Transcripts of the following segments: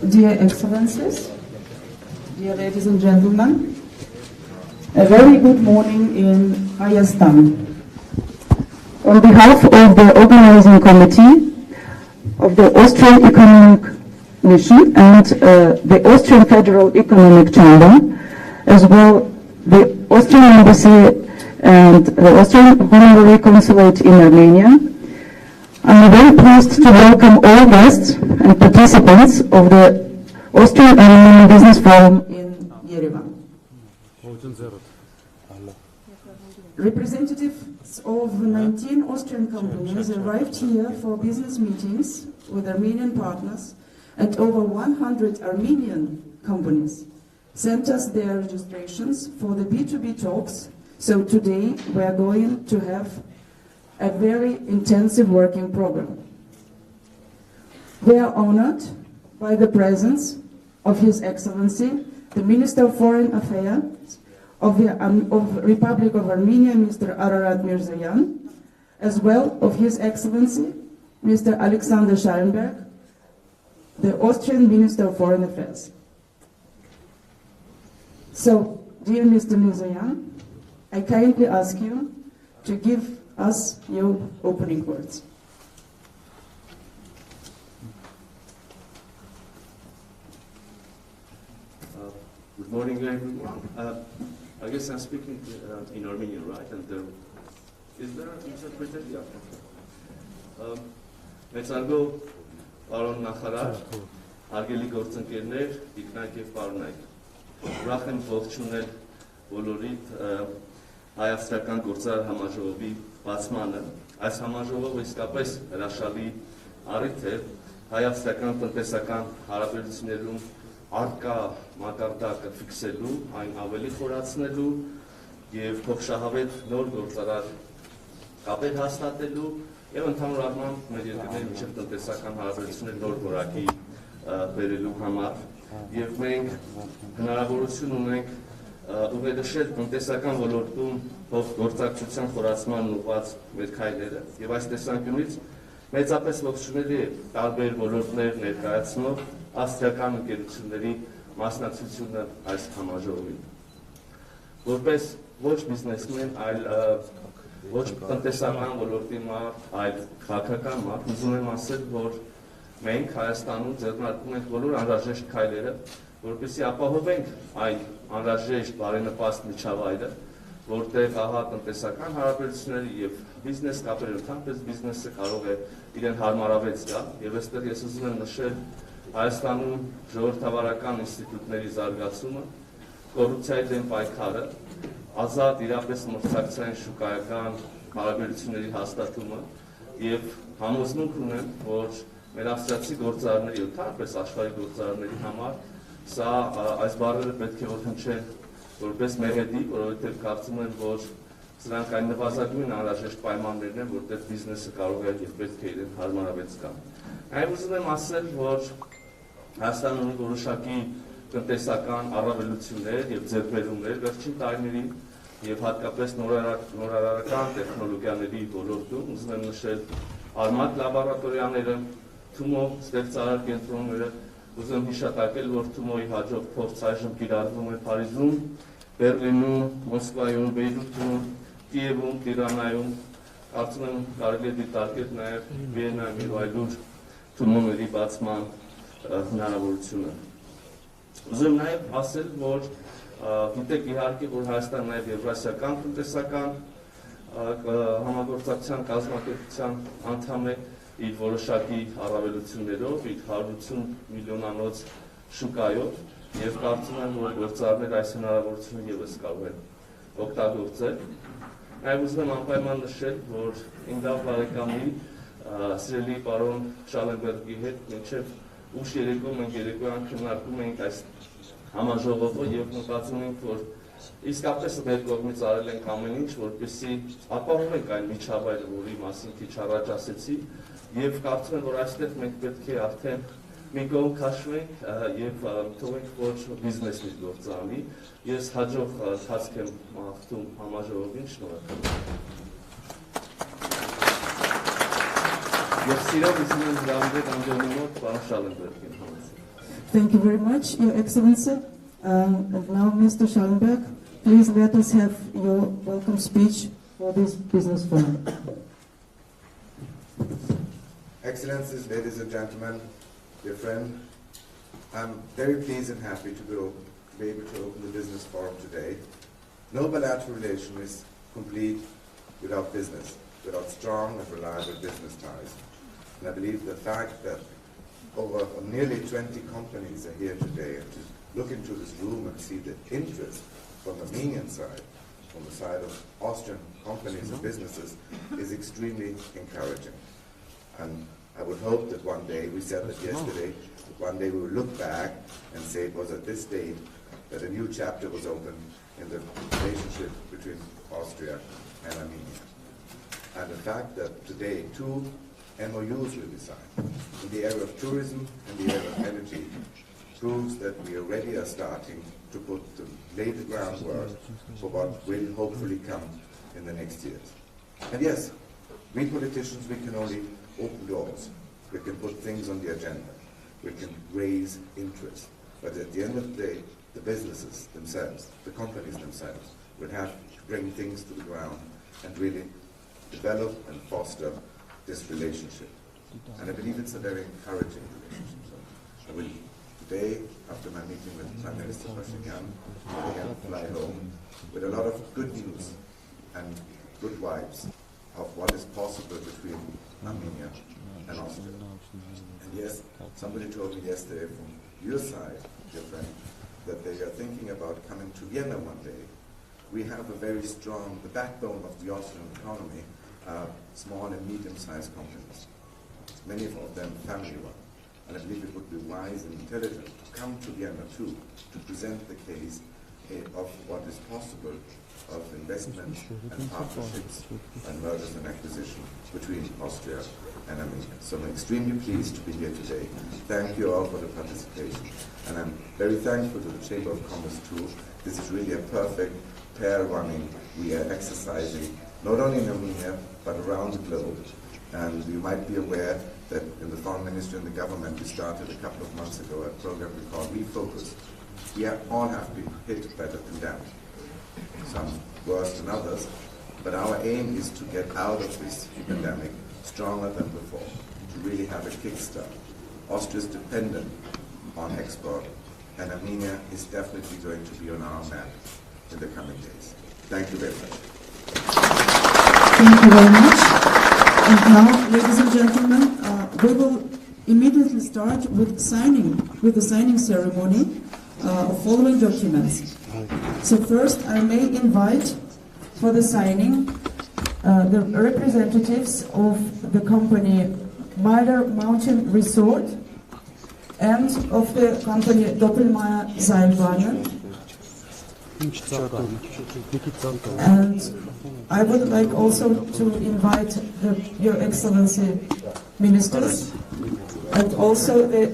Dear Excellencies, dear ladies and gentlemen, a very good morning in Hayastan. On behalf of the organizing committee of the Austrian Economic Mission and the Austrian Federal Economic Chamber, as well the Austrian Embassy and the Austrian Honorary Consulate in Armenia, I'm very pleased to welcome all guests and participants of the Austrian Armenian Business Forum in Yerevan. Representatives of 19 Austrian companies arrived here for business meetings with Armenian partners, and over 100 Armenian companies sent us their registrations for the B2B talks. So today we are going to have a very intensive working program. We are honored by the presence of His Excellency, the Minister of Foreign Affairs of the Republic of Armenia, Mr. Ararad Mիրզոյանը, as well of His Excellency, Mr. Alexander Schallenberg, the Austrian Minister of Foreign Affairs. So, dear Mr. Mիրզոյանը, I kindly ask you to give us your opening words. Good morning, everyone. I guess I'm speaking in Armenian, right? And is there an interpreter? Yeah. Մեծարգո պարոն նախարար, արգելի գործընկերներ, տիկնայք եւ պարոնայք։ Ուրախ եմ ողջունել բոլորիդ հայ-ավստրիական գործարար համաժողովի բացմանը։ Այս համաժողովը իսկապես հրաշալի առիթ է հայ-ավստրիական տնտեսական հարաբերություններում արկա մակարդակը ֆիքսելու, այն ավելի խորացնելու եւ փոխշահավետ նոր գործարար կապեր հաստատելու եւ ընդհանուր առմամբ մեր երկրների միջև տնտեսական հարաբերություններ նոր որակի բերելու համար եւ մենք հնարավորություն ունենք ուղեդշել տնտեսական ոլորտում փոխգործակցության խորացման ուղղված մեր քայլերը եւ այս տեսանկյունից մեծապես ողջունելի է տարբեր ոլորտներ ներկայացնող ավստրիական ընկերությունների մասնակցությունը այս համաժողովին։ Որպես ոչ բիզնեսմեն, այլ ոչ տնտեսական ոլորտի մարդ, այլ քաղաքական մարդ, ուզում եմ ասել, որ մենք Հայաստանում ձեռնարկում ենք բոլոր անհրաժեշտ քայլերը, որպեսզի ապահովենք այն անհրաժեշտ բարենպաստ միջավայրը, որտեղ ահա տնտեսական հարաբերությունների եւ բիզնես կապերը, ընդհանրապես բիզնեսը կարող է իրեն հարմարավետ զգալ, եւ այստեղ ես ուզում եմ նշել Հայաստանում ժողովրդավարական ինստիտուտների զարգացումը, կոռուպցիայի դեմ պայքարը, ազատ իրապես մրցակցային շուկայական հարաբերությունների հաստատումը եւ համոզմունք ունեմ, որ մեր ավստրիացի գործարարների, ընդհանրապես աշխարհի գործարարների համար սա այս բառերը պետք է որ հնչեն որպես մեղեդի, որովհետեւ կարծում եմ, որ սրանք այն նվազագույն անհրաժեշտ պայմաններն են, որտեղ բիզնեսը կարող է եւ պետք է իրեն հարմարավետ զգալ։ Այլ ուզում եմ ասել, որ Հայաստանը ունի որոշակի տնտեսական առավելություններ եւ ձեռքբերումներ վերջին տարիներին եւ հատկապես նորարարական տեխնոլոգիաների ոլորտում ուզում եմ նշել Արմատ լաբորատորիաները, Թումո ստեղծարար կենտրոնները, ուզում եմ հիշատակել, որ Թումոյի հաջող փորձ այժմ կիրառվում է Փարիզում, Բերլինում, Մոսկվայում, Բեյրութում, Կիևում, Տիրանայում, կարծում եմ կարելի է դիտարկել նաեւ Վիեննայում եւ այլուր Թումոների բացման հնարավորությունը։ Ուզում եմ նաև ասել, որ գիտեք իհարկե, որ Հայաստանը նաև եվրասիական տնտեսական համագործակցության կազմակերպության անդամ է իր որոշակի առավելություններով, իր 180 միլիոնանոց շուկայով եւ կարծում եմ, որ գործարարները այս հնարավորությունը եւս կարող են օգտագործել։ Նաեւ ուզում եմ անպայման նշել, որ իմ լավ բարեկամի սիրելի պարոն Շալենբերգի հետ մինչև ուշ երեկո մենք երեկոյան քննարկում ենք այս համաժողովը եւ մտածում ենք, որ իսկապես մեր կողմից արել ենք ամեն ինչ, որպեսզի ապահովենք այն միջավայրը, որի մասին քիչ առաջ ասեցի, եւ կարծում եմ, որ այստեղ մենք պետք է արդեն մի կողմ քաշվենք եւ թողենք, որ բիզնեսն իր գործը անի։ Ես հաջող ընթացք եմ մաղթում համաժողովին, շնորհակալ եմ։ Եվ սիրով ուզում եմ հրավիրել Անդոնի մոտ պարոն Շալենբերգին համեցնել։ Thank you very much, Your Excellency. And now, Mr. Schallenberg, please let us have your welcome speech for this business forum. Excellencies, ladies and gentlemen, dear friend, I'm very pleased and happy to be able to open the business forum today. No bilateral relation is complete without business, without strong and reliable business ties. And I believe the fact that over nearly 20 companies are here today, and to look into this room and see the interest from the Armenian side, from the side of Austrian companies and businesses, is extremely encouraging. And I would hope that one day, we said that yesterday, that one day we will look back and say it was at this date that a new chapter was opened in the relationship between Austria and Armenia. And the fact that today 2 MOUs will be signed in the area of tourism and the area of energy proves that we already are starting to lay the groundwork for what will hopefully come in the next years. And yes, we politicians, we can only open doors. We can put things on the agenda. We can raise interest. But at the end of the day, the businesses themselves, the companies themselves, will have to bring things to the ground and really develop and foster this relationship. And I believe it's a very encouraging relationship. So I will today, after my meeting with Prime Minister Pashinyan, fly home with a lot of good news and good vibes of what is possible between Armenia and Austria. And yes, somebody told me yesterday from your side, dear friend, that they are thinking about coming to Vienna one day. We have a very strong, the backbone of the Austrian economy are small and medium-sized companies, many of them family-run. And I believe it would be wise and intelligent to come to Vienna too, to present the case of what is possible of investments and partnerships and mergers and acquisition between Austria and Armenia. So I'm extremely pleased to be here today. Thank you all for the participation. And I'm very thankful to the Chamber of Commerce too. This is really a perfect pair running. We are exercising not only in Armenia, but around the globe. And you might be aware that in the Foreign Ministry and the government, we started a couple of months ago a program we call Refocus. We all have been hit by the pandemic, some worse than others, but our aim is to get out of this pandemic stronger than before, to really have a kickstart. Austria is dependent on export, and Armenia is definitely going to be on our map in the coming days. Thank you very much. Thank you very much. And now, ladies and gentlemen, we will immediately start with the signing ceremony of following documents. So first, I may invite for the signing the representatives of the company Myler Mountain Resort and of the company Doppelmayr Seilbahnen. And I would like also to invite Your Excellency Ministers and also the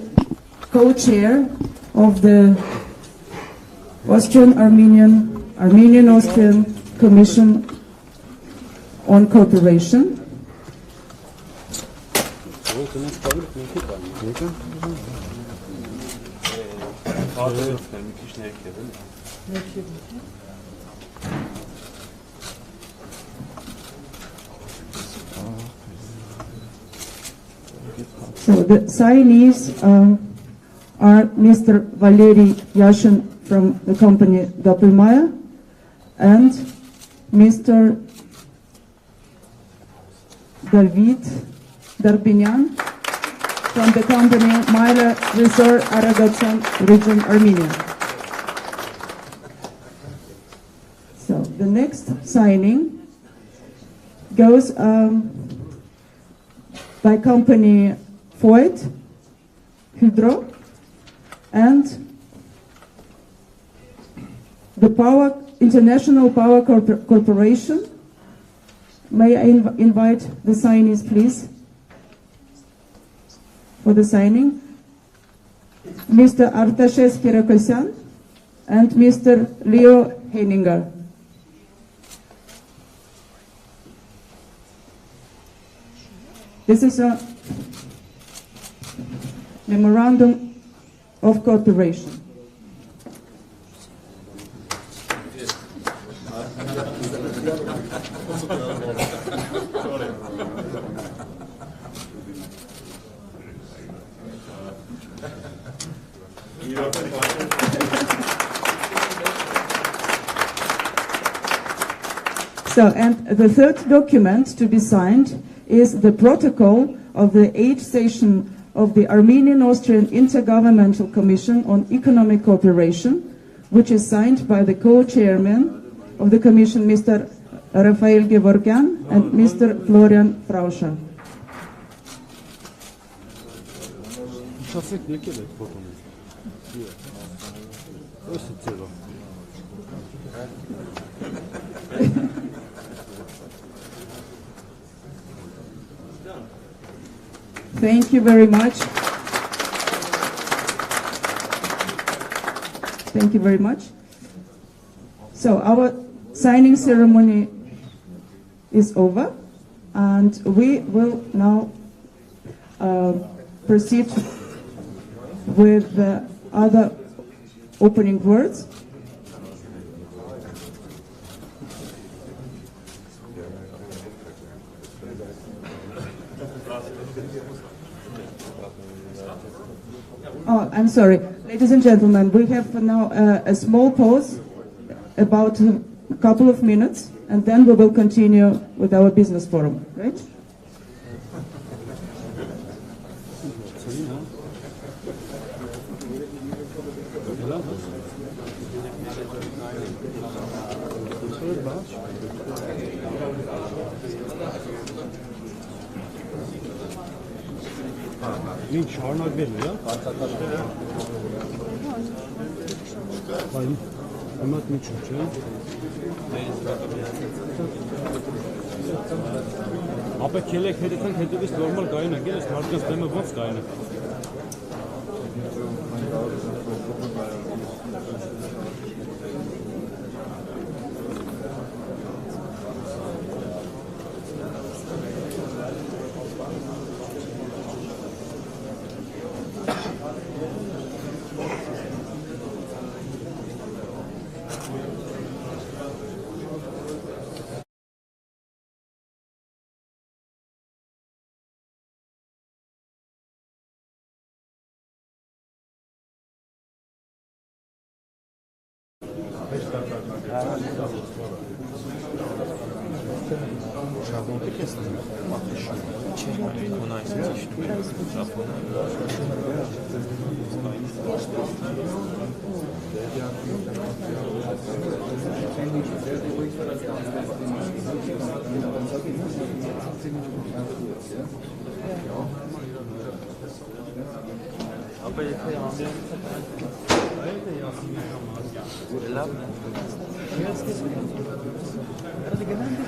co-chair of the Armenian-Austrian Commission on Cooperation. So the signees are Mr. Valery Yashin from the company Doppelmayr and Mr. David Darbinyan from the company Myra Resort Araraat region, Armenia. So the next signing goes by company Voigt Hydro and the International Power Corporation. May I invite the signees, please, for the signing. Mr. Artashes Ter-Petrosian and Mr. Leo Heininger. This is a memorandum of cooperation. So, and the third document to be signed is the protocol of the 8th session of the Armenian-Austrian Intergovernmental Commission on Economic Cooperation, which is signed by the co-chairman of the Commission, Mr. Rafael and Mr. Florian Frauscher. Thank you very much. Thank you very much. So our signing ceremony is over, and we will now proceed with the other opening words. Oh, I'm sorry. Ladies and gentlemen, we have now a small pause, about a couple of minutes, and then we will continue with our business forum, right? Ապա քելեք հետեքան հետևից նորմալ կային ակել, ես մարդկանց դեմը ոնց կային է։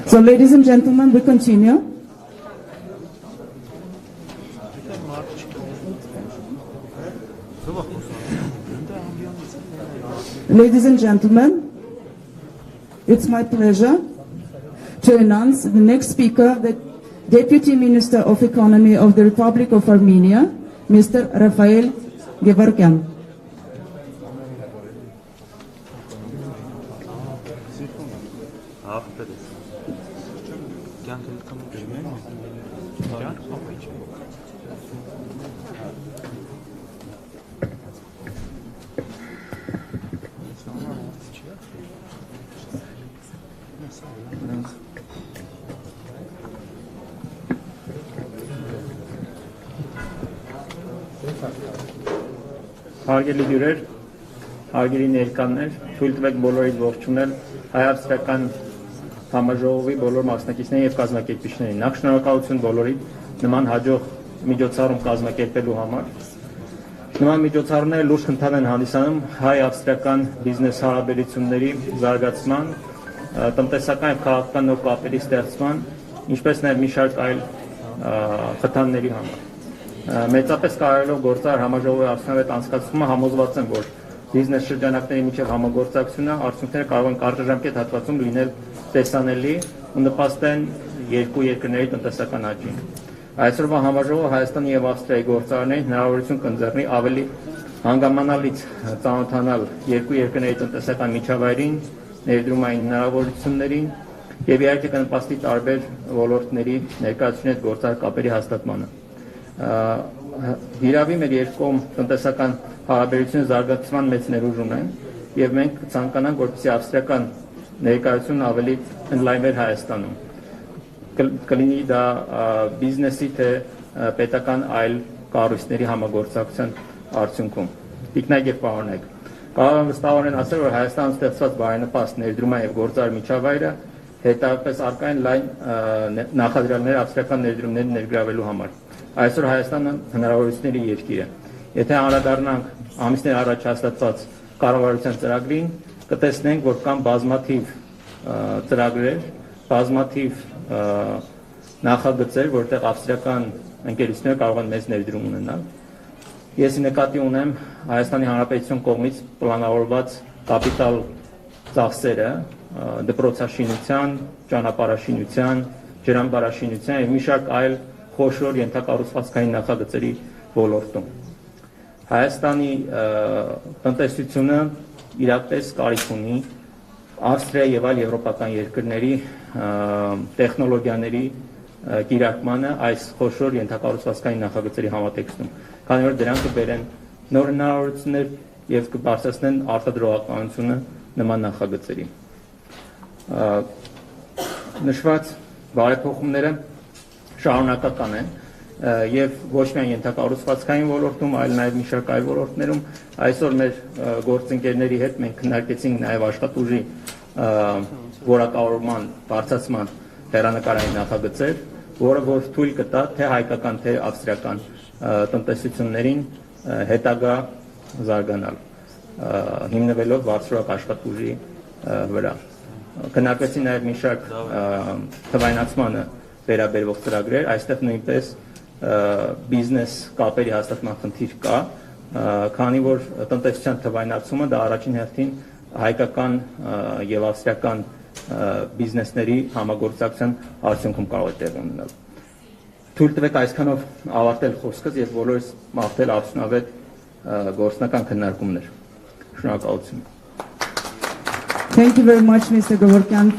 So, ladies and gentlemen, we continue. Ladies and gentlemen, it's my pleasure to announce the next speaker, the Deputy Minister of Economy of the Republic of Armenia, Mr. Rafael Guevara. Հարգելի հյուրեր, հարգելի ներկաներ, թույլ տվեք բոլորիդ ողջունել հայ-ավստրիական համաժողովի բոլոր մասնակիցներին եւ կազմակերպիչներին։ Նախ շնորհակալություն բոլորիդ նման հաջող միջոցառում կազմակերպելու համար։ Նման միջոցառումները լուրջ խնդան են հանդիսանում հայ-ավստրիական բիզնես հարաբերությունների զարգացման, տնտեսական եւ քաղաքական նոր կապերի ստեղծման, ինչպես նաեւ մի շարք այլ խթանների համար։ Մեծապես կարևորելով գործարար համաժողովի արդյունավետ անցկացումը համոզված եմ, որ բիզնես շրջանակների միջև համագործակցությունը արդյունքները կարող են կարճաժամկետ հատվածում լինել տեսանելի ու նպաստեն երկու երկրների տնտեսական աճին։ Այսօրվա համաժողովը Հայաստանի եւ Ավստրիայի գործարարներին հնարավորություն կընձեռնի ավելի հանգամանալից ծանոթանալ երկու երկրների տնտեսական միջավայրին, ներդրումային հնարավորություններին եւ իհարկե կնպաստի տարբեր ոլորտների ներկայացուցիչ գործարար կապերի հաստատմանը։ Հիրավի մեր երկկողմ տնտեսական հարաբերությունները զարգացման մեծ ներուժ ունեն եւ մենք ցանկանանք, որպեսզի ավստրիական ներկայությունը ավելի ընդլայնվեր Հայաստանում։ Կլինի դա բիզնեսի թե պետական այլ կառույցների համագործակցության արդյունքում։ Տիկնայք եւ պարոնայք, կարող եմ վստահորեն ասել, որ Հայաստանում ստեղծված բարենպաստ ներդրումային եւ գործարար միջավայրը հետագայում արկային լայն նախադրյալներ ավստրիական ներդրումներին ներգրավելու համար։ Այսօր Հայաստանը հնարավորությունների երկիր է։ Եթե անդրադառնանք ամիսներ առաջ հաստատված կառավարության ծրագրին, կտեսնենք, որ կան բազմաթիվ ծրագրեր, բազմաթիվ նախագծեր, որտեղ ավստրիական ընկերությունները կարող են մեծ ներդրում ունենալ։ Ես նկատի ունեմ Հայաստանի Հանրապետության կողմից պլանավորված կապիտալ ծախսերը դպրոցաշինության, ճանապարհաշինության, ջրամբարաշինության եւ մի շարք այլ խոշոր ենթակառուցվածքային նախագծերի ոլորտում։ Հայաստանի տնտեսությունը իրապես կարիք ունի Ավստրիա եւ այլ եվրոպական երկրների տեխնոլոգիաների կիրարկմանը այս խոշոր ենթակառուցվածքային նախագծերի համատեքստում, քանի որ դրանք կբերեն նոր հնարավորություններ եւ կբարձրացնեն արտադրողականությունը նման նախագծերի։ Նշված բարեփոխումները շարունակական են եւ ոչ միայն ենթակառուցվածքային ոլորտում, այլ նաեւ մի շարք այլ ոլորտներում։ Այսօր մեր գործընկերների հետ մենք քննարկեցինք նաեւ աշխատուժի որակավորման, բարձրացման հեռանկարային նախագծեր, որը որ թույլ կտա թե հայկական, թե ավստրիական տնտեսություններին հետագա զարգանալ, հիմնվելով բարձրորակ աշխատուժի վրա։ Քննարկվեցին նաեւ մի շարք թվայնացմանը վերաբերող ծրագրեր, այստեղ նույնպես բիզնես կապերի հաստատման խնդիր կա, քանի որ տնտեսության թվայնացումը դա առաջին հերթին հայկական եւ ավստրիական բիզնեսների համագործակցության արդյունքում կարող է տեղի ունենալ։ Թույլ տվեք այսքանով ավարտել խոսքս եւ բոլորս մաղթել արդյունավետ գործնական քննարկումներ։ Շնորհակալություն։ Thank you very much, Mr. Gevorkyan,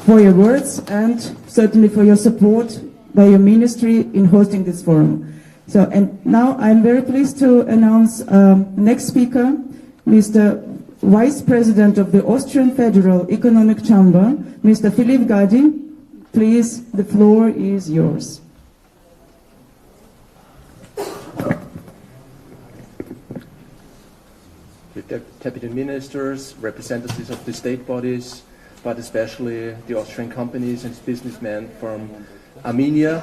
for your words and certainly for your support by your ministry in hosting this forum. So, and now I'm very pleased to announce next speaker, Mr. Vice President of the Austrian Federal Economic Chamber, Mr. Philipp Gadi. Please, the floor is yours. Deputy ministers, representatives of the state bodies, but especially the Austrian companies and businessmen from Armenia.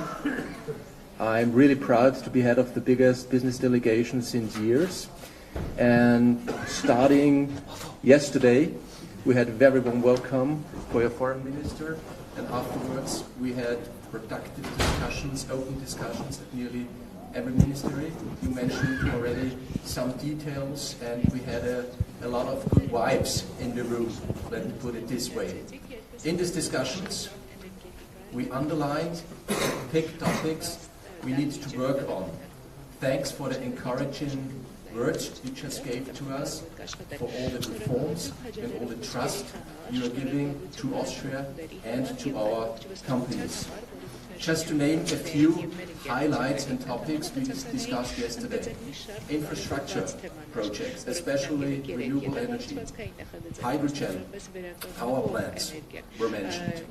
I'm really proud to be head of the biggest business delegation since years. And starting yesterday, we had a very warm welcome for your foreign minister. And afterwards, we had productive discussions, open discussions at nearly every ministry. You mentioned already some details, and we had a lot of good vibes in the room, let me put it this way. In these discussions, we underlined big topics we need to work on. Thanks for the encouraging words you just gave to us, for all the reforms and all the trust you are giving to Austria and to our companies. Just to name a few highlights and topics we discussed yesterday. Infrastructure projects, especially renewable energy, hydrogen, power plants were mentioned.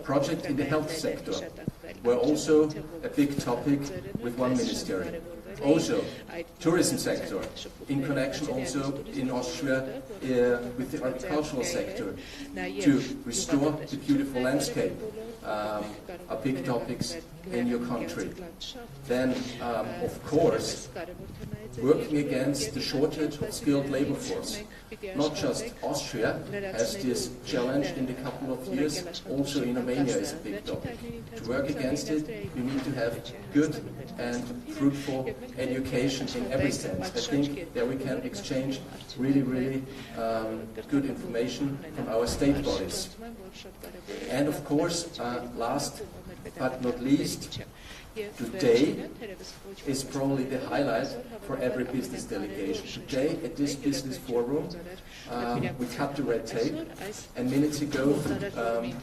Project in the health sector were also a big topic with one ministry. also tourism sector, in connection also in Austria with the agricultural sector, to restore the beautiful landscape, are big topics in your country. Then, of course, working against the shortage of skilled labor force. Not just Austria has this challenge in the couple of years, also in Armenia is a big topic. To work against it, you need to have good and fruitful education in every sense. I think that we can exchange really good information from our state bodies. And of course, last but not least, today is probably the highlight for every business delegation. Today, at this business forum, we cut the red tape, and minutes ago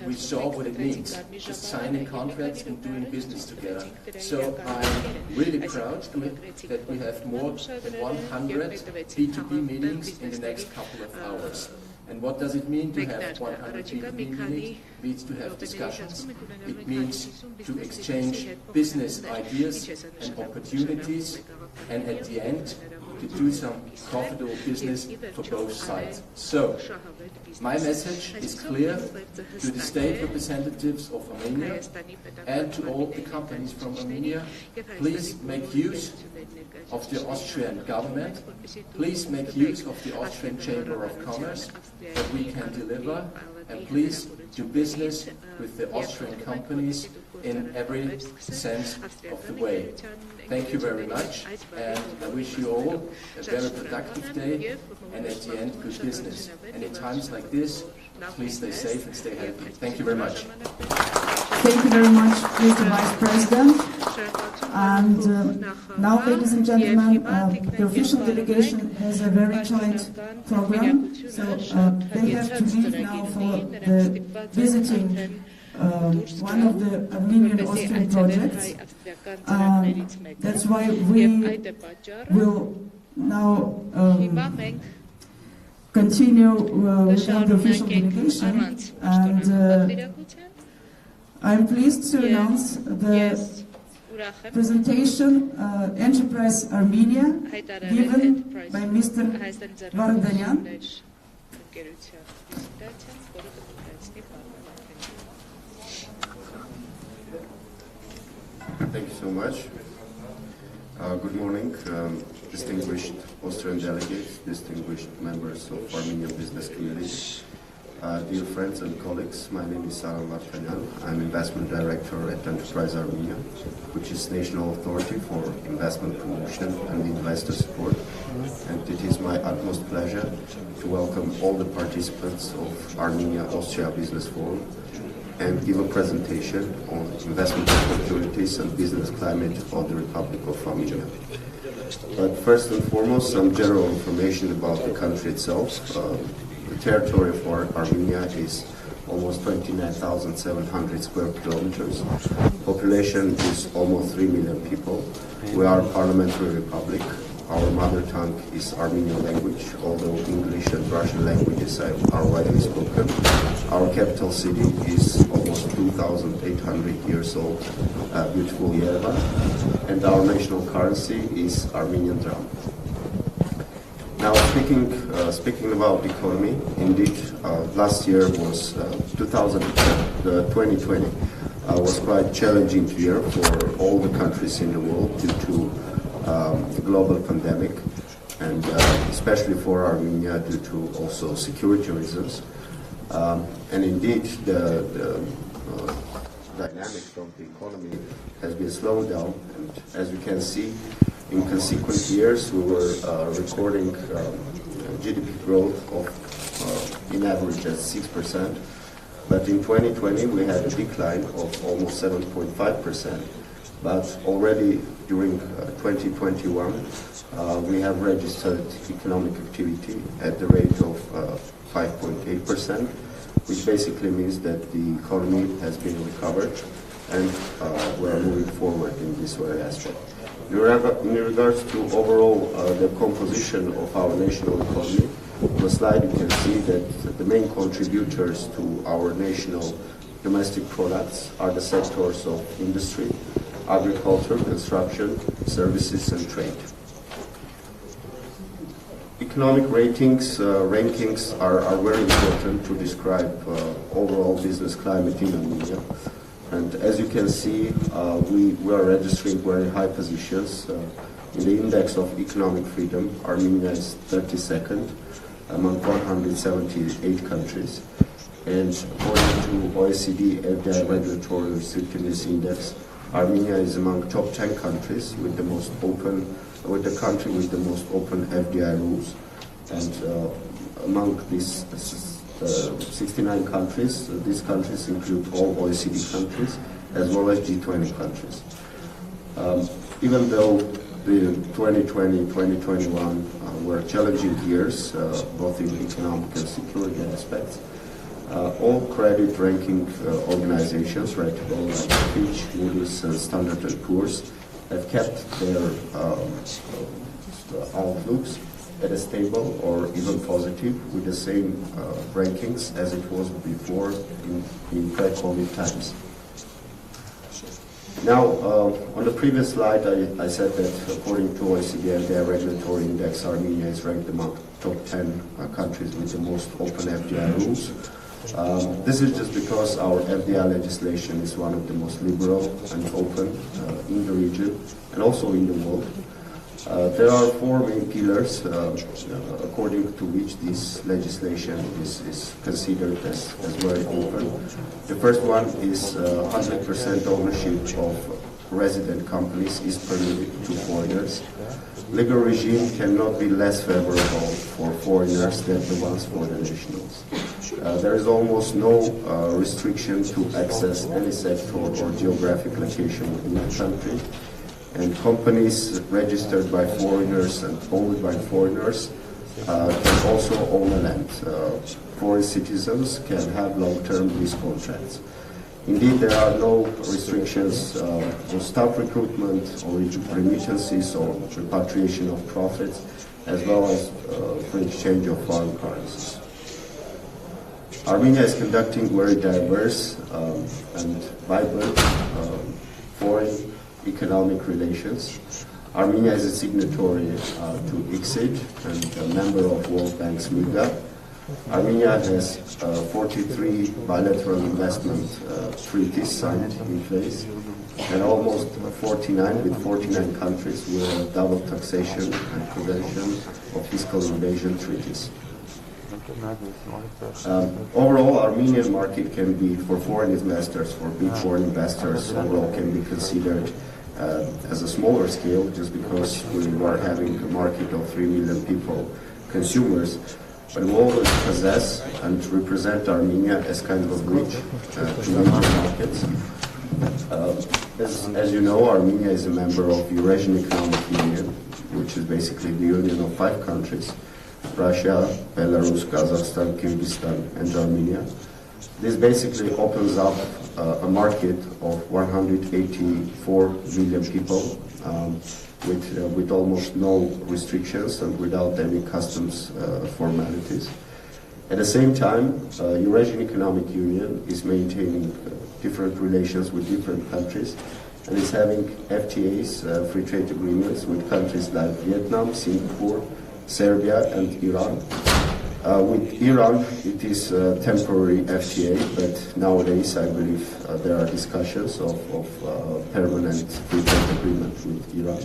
we saw what it means, just signing contracts and doing business together. So I'm really proud that we have more than 100 B2B meetings in the next couple of hours. And what does it mean to have 100 B2B meetings? It means to have discussions. It means to exchange business ideas and opportunities, and at the end, to do some profitable business for both sides. So, my message is clear to the state representatives of Armenia and to all the companies from Armenia. Please make use of the Austrian government. Please make use of the Austrian Chamber of Commerce that we can deliver, and please do business with the Austrian companies in every sense of the way. Thank you very much, and I wish you all a very productive day, and at the end, good business. And in times like this, please stay safe and stay healthy. Thank you very much. Thank you very much, Mr. Vice President. And now, ladies and gentlemen, the official delegation has a very joint program, so they have to leave now for the visiting one of the Armenian-Austrian projects. That's why we will now continue with the official delegation. And I'm pleased to announce the presentation Enterprise Armenia given by Mr. Vardanyan. Thank you so much. Good morning, distinguished Austrian delegates, distinguished members of Armenian business community, dear friends and colleagues. My name is Ararad Mիրզոյանը. I'm investment director at Enterprise Armenia, which is national authority for investment promotion and investor support. And it is my utmost pleasure to welcome all the participants of Armenia-Austria Business Forum and give a presentation on investment opportunities and business climate of the Republic of Armenia. But first and foremost, some general information about the country itself. The territory of Armenia is almost 29,700 square kilometers. Population is almost 3 million people. We are a parliamentary republic. Our mother tongue is Armenian language, although English and Russian languages are widely spoken. Our capital city is almost 2,800 years old, beautiful Yerevan, and our national currency is Armenian dram. Now, speaking about the economy, indeed, last year was 2020 was quite challenging year for all the countries in the world due to the global pandemic, and especially for Armenia due to also security reasons. And indeed, the dynamics of the economy has been slowed down, and as you can see, in consequent years we were recording GDP growth of in average at 6%, but in 2020 we had a decline of almost 7.5%. But already during 2021 we have registered economic activity at the rate of 5.8%, which basically means that the economy has been recovered and we are moving forward in this very aspect. In regards to overall the composition of our national economy, on the slide you can see that the main contributors to our national domestic products are the sectors of industry, agriculture, construction, services, and trade. Economic rankings are very important to describe overall business climate in Armenia. And as you can see, we are registering very high positions. In the index of economic freedom, Armenia is 32nd among 178 countries. And according to OECD FDI Regulatory Restrictiveness Index, Armenia is among top 10 countries with the country with the most open FDI rules. And among these 69 countries, these countries include all OECD countries as well as G20 countries. Even though the 2020-2021 were challenging years, both in economic and security aspects, all credit ranking organizations, reputable like Fitch, Moody's, and Standard & Poor's, have kept their outlooks at a stable or even positive with the same rankings as it was before in pre-COVID times. Now, on the previous slide, I said that according to OECD and their regulatory index, Armenia is ranked among top 10 countries with the most open FDI rules. This is just because our FDI legislation is one of the most liberal and open in the region and also in the world. There are four main pillars according to which this legislation is considered as very open. The first one is 100% ownership of resident companies is permitted to foreigners. Legal regime cannot be less favorable for foreigners than the ones for the nationals. There is almost no restriction to access any sector or geographic location within the country. And companies registered by foreigners and owned by foreigners can also own a land. Foreign citizens can have long-term lease contracts. Indeed, there are no restrictions on staff recruitment or remittances or repatriation of profits, as well as for exchange of foreign currencies. Armenia is conducting very diverse and vibrant foreign economic relations. Armenia is a signatory to ICSID and a member of World Bank's MIGA. Armenia has 43 bilateral investment treaties signed in place and almost 49 countries with double taxation and prevention of fiscal evasion treaties. Overall, Armenian market can be, for foreign investors, for big foreign investors, overall can be considered as a smaller scale just because we are having a market of 3 million people, consumers, but we always possess and represent Armenia as kind of a bridge to major markets. As you know, Armenia is a member of Eurasian Economic Union, which is basically the union of 5 countries: Russia, Belarus, Kazakhstan, Kyrgyzstan, and Armenia. This basically opens up a market of 184 million people with almost no restrictions and without any customs formalities. At the same time, Eurasian Economic Union is maintaining different relations with different countries and is having FTAs, free trade agreements, with countries like Vietnam, Singapore, Serbia, and Iran. With Iran, it is a temporary FTA, but nowadays I believe there are discussions of permanent free trade agreement with Iran.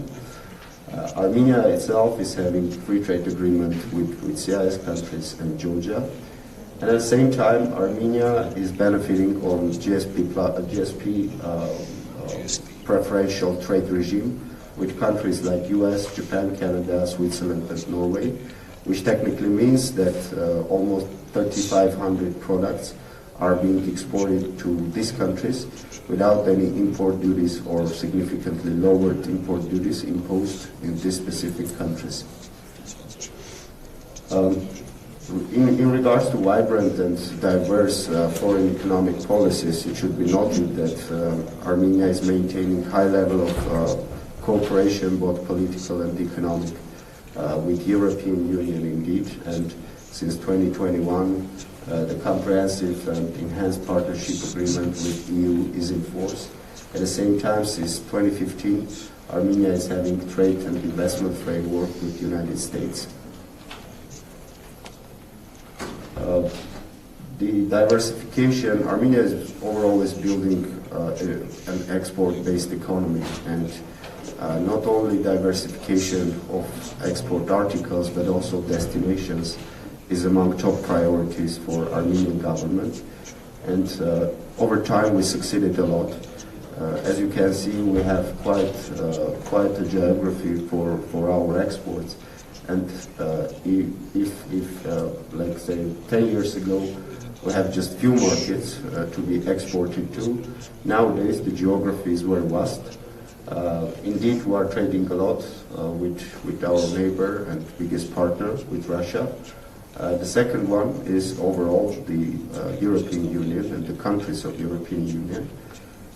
Armenia itself is having free trade agreement with CIS countries and Georgia. And at the same time, Armenia is benefiting on GSP preferential trade regime with countries like US, Japan, Canada, Switzerland, and Norway, which technically means that almost 3,500 products are being exported to these countries without any import duties or significantly lowered import duties imposed in these specific countries. In regards to vibrant and diverse foreign economic policies, it should be noted that Armenia is maintaining high level of cooperation, both political and economic, with European Union indeed, and since 2021 the comprehensive and enhanced partnership agreement with EU is in force, At the same time, since 2015, Armenia is having trade and investment framework with the United States. The diversification, Armenia is overall building an export-based economy, and not only diversification of export articles but also destinations is among top priorities for Armenian government. And over time we succeeded a lot. As you can see, we have quite a geography for our exports. And if like say 10 years ago, we have just few markets to be exported to. Nowadays, the geography is very vast. Indeed, we are trading a lot with our neighbor and biggest partner, with Russia. The second one is overall the European Union and the countries of the European Union.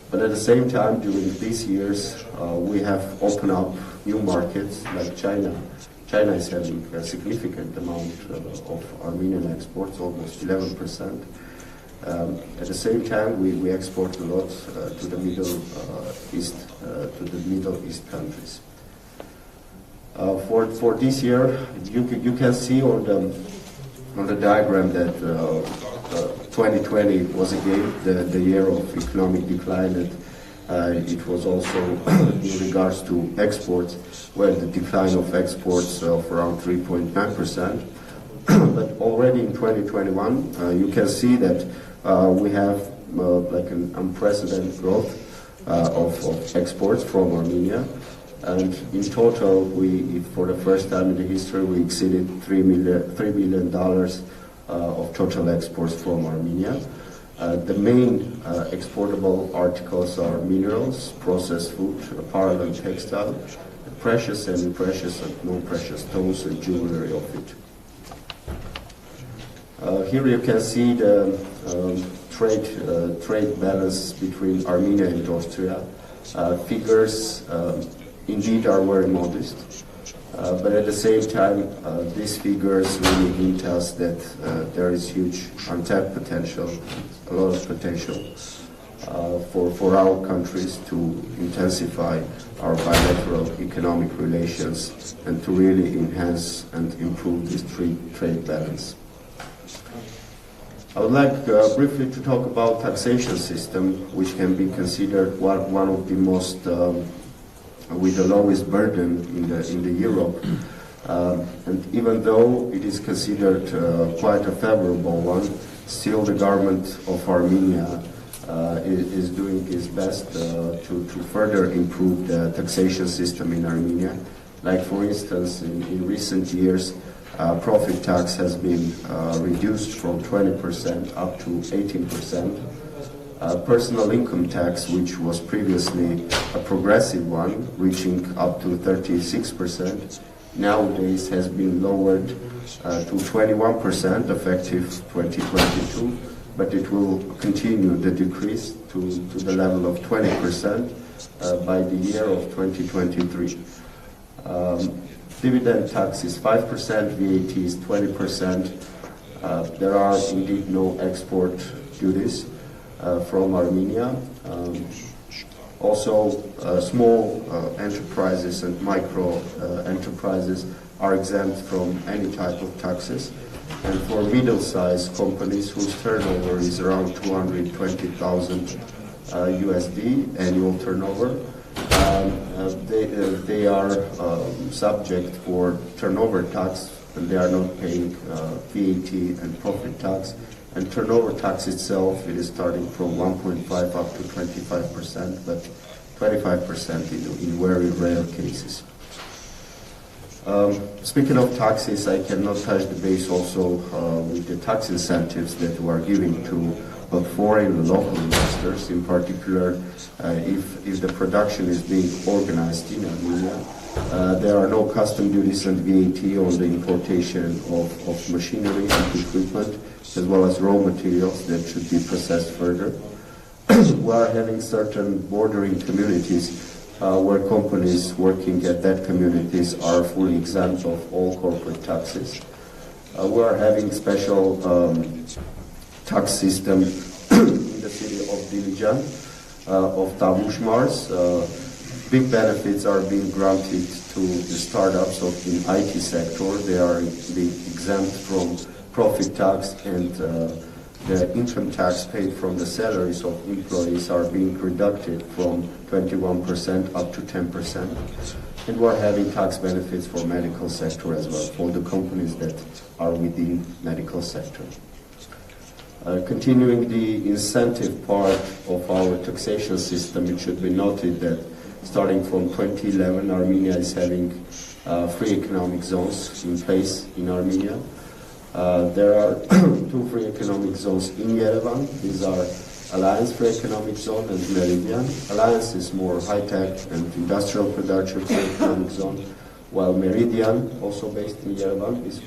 But at the same time, during these years, we have opened up new markets like China. China is having a significant amount of Armenian exports, almost 11%. At the same time, we export a lot to the Middle East countries. For this year, you can see on the diagram that 2020 was again the year of economic decline. And it was also in regards to exports, where the decline of exports of around 3.9%. But already in 2021, you can see that we have like an unprecedented growth of exports from Armenia. And in total, for the first time in the history, we exceeded $3 billion of total exports from Armenia. The main exportable articles are minerals, processed food, apparel and textile, precious, semi-precious and non-precious stones and jewelry of it. Here you can see the trade balance between Armenia and Austria. Figures indeed are very modest, but at the same time, these figures really hint us that there is huge untapped potential, a lot of potential for our countries to intensify our bilateral economic relations and to really enhance and improve this trade balance. I would like briefly to talk about taxation system, which can be considered one of the most with the lowest burden in the Europe. And even though it is considered quite a favorable one, still the government of Armenia is doing its best to further improve the taxation system in Armenia. Like for instance, in recent years, profit tax has been reduced from 20% up to 18%. Personal income tax, which was previously a progressive one, reaching up to 36%, nowadays has been lowered to 21% effective 2022, but it will continue the decrease to the level of 20% by the year of 2023. Dividend tax is 5%, VAT is 20%. There are indeed no export duties from Armenia. Also, small enterprises and micro enterprises are exempt from any type of taxes. And for middle-sized companies whose turnover is around 220,000 USD annual turnover, they are subject for turnover tax, and they are not paying VAT and profit tax. And turnover tax itself, it is starting from 1.5 up to 25%, but 25% in very rare cases. Speaking of taxes, I cannot touch the base also with the tax incentives that we are giving to both foreign and local investors. In particular, if the production is being organized in Armenia, there are no custom duties and VAT on the importation of machinery and equipment, as well as raw materials that should be processed further. We are having certain bordering communities where companies working at that communities are fully exempt of all corporate taxes. We are having special tax system in the city of Dilijan, of Tavushmars. Big benefits are being granted to the startups of the IT sector. They are exempt from profit tax, and the income tax paid from the salaries of employees are being reduced from 21% up to 10%. And we're having tax benefits for medical sector as well, for the companies that are within medical sector. Continuing the incentive part of our taxation system, it should be noted that starting from 2011, Armenia is having free economic zones in place in Armenia. There are 2 free economic zones in Yerevan. These are Alliance Free Economic Zone and Meridian. Alliance is more high-tech and industrial production free economic zone, while Meridian, also based in Yerevan, is